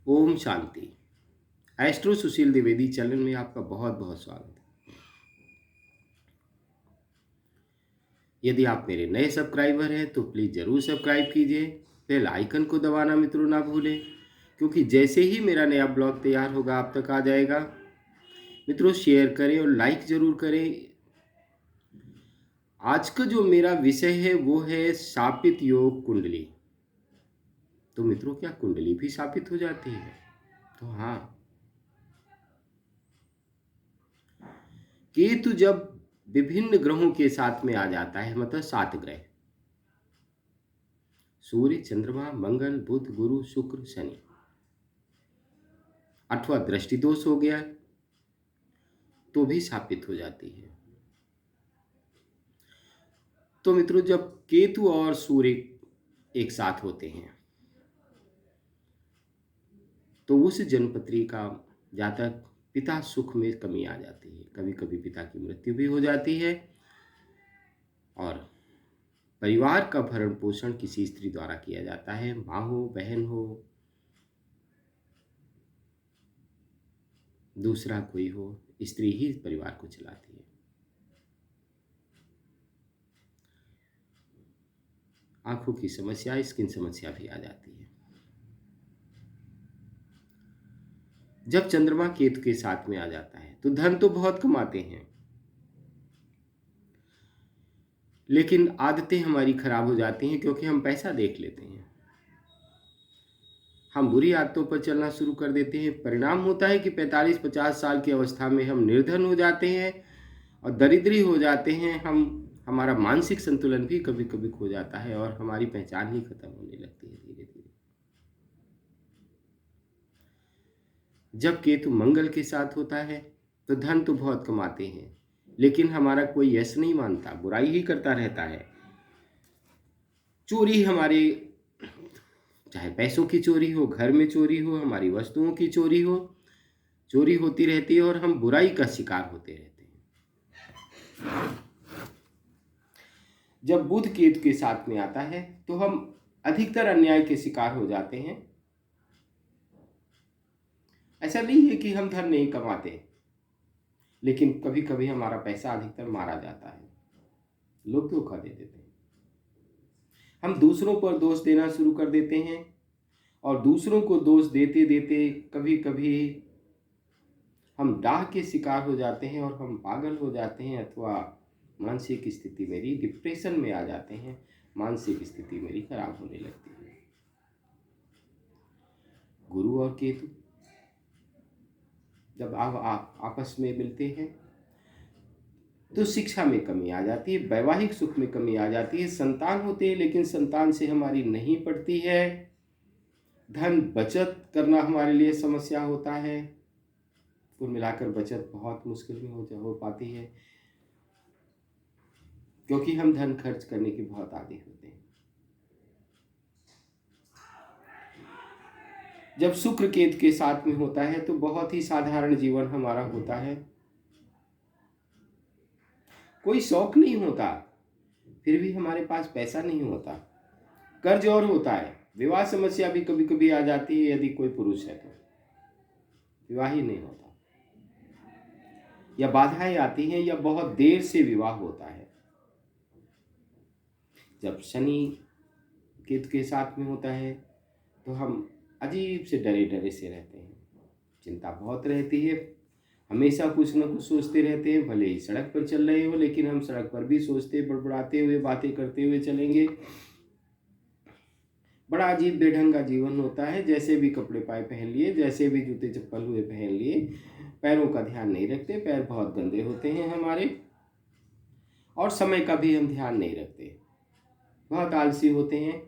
Om Shanti. Astro सुशील Dwivedi channel में आपका बहुत बहुत स्वागत है। यदि आप मेरे नए सब्सक्राइबर हैं तो प्लीज़ ज़रूर सब्सक्राइब कीजिए। बेल आइकन को दबाना मित्रों ना भूलें, क्योंकि जैसे ही मेरा नया ब्लॉग तैयार होगा आप तक आ जाएगा। मित्रों शेयर करें और लाइक ज़रूर करें। आज का जो मेरा विषय है वो है शापित योग कुंडली। तो मित्रों, क्या कुंडली भी शापित हो जाती है? तो हाँ, केतु जब विभिन्न ग्रहों के साथ में आ जाता है, मतलब 7 ग्रह, सूर्य, चंद्रमा, मंगल, बुध, गुरु, शुक्र, शनि, अथवा दृष्टि दोष हो गया तो भी स्थापित हो जाती है। तो मित्रों, जब केतु और सूर्य एक साथ होते हैं तो उस जन्मपत्री का जातक पिता सुख में कमी आ जाती है। कभी कभी पिता की मृत्यु भी हो जाती है और परिवार का भरण पोषण किसी स्त्री द्वारा किया जाता है। माँ हो, बहन हो, दूसरा कोई हो, स्त्री ही परिवार को चलाती है। आंखों की समस्या, स्किन समस्या भी आ जाती है। जब चंद्रमा केतु के साथ में आ जाता है तो धन तो बहुत कमाते हैं, लेकिन आदतें हमारी खराब हो जाती हैं, क्योंकि हम पैसा देख लेते हैं। हम बुरी आदतों पर चलना शुरू कर देते हैं। परिणाम होता है कि 45-50 साल की अवस्था में हम निर्धन हो जाते हैं और दरिद्री हो जाते हैं। हमारा मानसिक संतुलन भी कभी कभी खो जाता है और हमारी पहचान ही खत्म होने लगती है धीरे धीरे। जब केतु मंगल के साथ होता है तो धन तो बहुत कमाते हैं, लेकिन हमारा कोई यश नहीं मानता, बुराई ही करता रहता है। चोरी हमारे, चाहे पैसों की चोरी हो, घर में चोरी हो, हमारी वस्तुओं की चोरी हो, चोरी होती रहती है और हम बुराई का शिकार होते रहते हैं। जब बुध केतु के साथ में आता है तो हम अधिकतर अन्याय के शिकार हो जाते हैं। ऐसा नहीं है कि हम धन नहीं कमाते, लेकिन कभी कभी हमारा पैसा अधिकतर मारा जाता है, लोग धोखा दे देते हैं। हम दूसरों पर दोष देना शुरू कर देते हैं और दूसरों को दोष देते देते कभी कभी हम डाह के शिकार हो जाते हैं और हम पागल हो जाते हैं, अथवा मानसिक स्थिति मेरी डिप्रेशन में आ जाते हैं। मानसिक स्थिति मेरी खराब होने लगती है। गुरु और केतु जब आप आपस में मिलते हैं तो शिक्षा में कमी आ जाती है, वैवाहिक सुख में कमी आ जाती है। संतान होते हैं लेकिन संतान से हमारी नहीं पड़ती है। धन बचत करना हमारे लिए समस्या होता है। कुल मिलाकर बचत बहुत मुश्किल में हो पाती है, क्योंकि हम धन खर्च करने के बहुत आदी होते हैं। जब शुक्र केतु के साथ में होता है तो बहुत ही साधारण जीवन हमारा होता है। कोई शौक नहीं होता, फिर भी हमारे पास पैसा नहीं होता। कर्ज और होता है। विवाह समस्या भी कभी कभी आ जाती है, यदि कोई पुरुष है तो विवाह ही नहीं होता, या बाधाएं आती हैं, या बहुत देर से विवाह होता है। जब शनि केतु के साथ में होता है तो हम अजीब से डरे डरे से रहते हैं। चिंता बहुत रहती है, हमेशा कुछ न कुछ सोचते रहते हैं। भले ही सड़क पर चल रहे हो, लेकिन हम सड़क पर भी सोचते, बड़बड़ाते हुए, बातें करते हुए चलेंगे। बड़ा अजीब बेढंगा जीवन होता है। जैसे भी कपड़े पाए पहन लिए, जैसे भी जूते चप्पल हुए पहन लिए, पैरों का ध्यान नहीं रखते। पैर बहुत गंदे होते हैं हमारे, और समय का भी हम ध्यान नहीं रखते। बहुत आलसी होते हैं।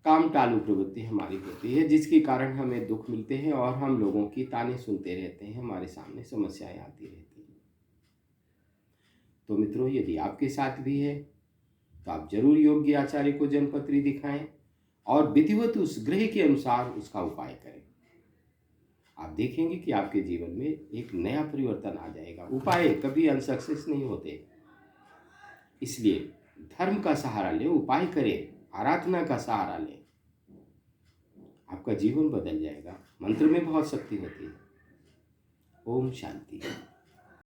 काम टालू प्रवृत्ति हमारी होती है, जिसके कारण हमें दुख मिलते हैं और हम लोगों की ताने सुनते रहते हैं। हमारे सामने समस्याएं आती रहती हैं। तो मित्रों, यदि आपके साथ भी है तो आप जरूर योग्य आचार्य को जन्मपत्री दिखाएं और विधिवत उस ग्रह के अनुसार उसका उपाय करें। आप देखेंगे कि आपके जीवन में एक नया परिवर्तन आ जाएगा। उपाय कभी अनसक्सेस नहीं होते, इसलिए धर्म का सहारा लें, उपाय करें, आराधना का सहारा लें। आपका जीवन बदल जाएगा। मंत्र में बहुत शक्ति होती है। ओम शांति।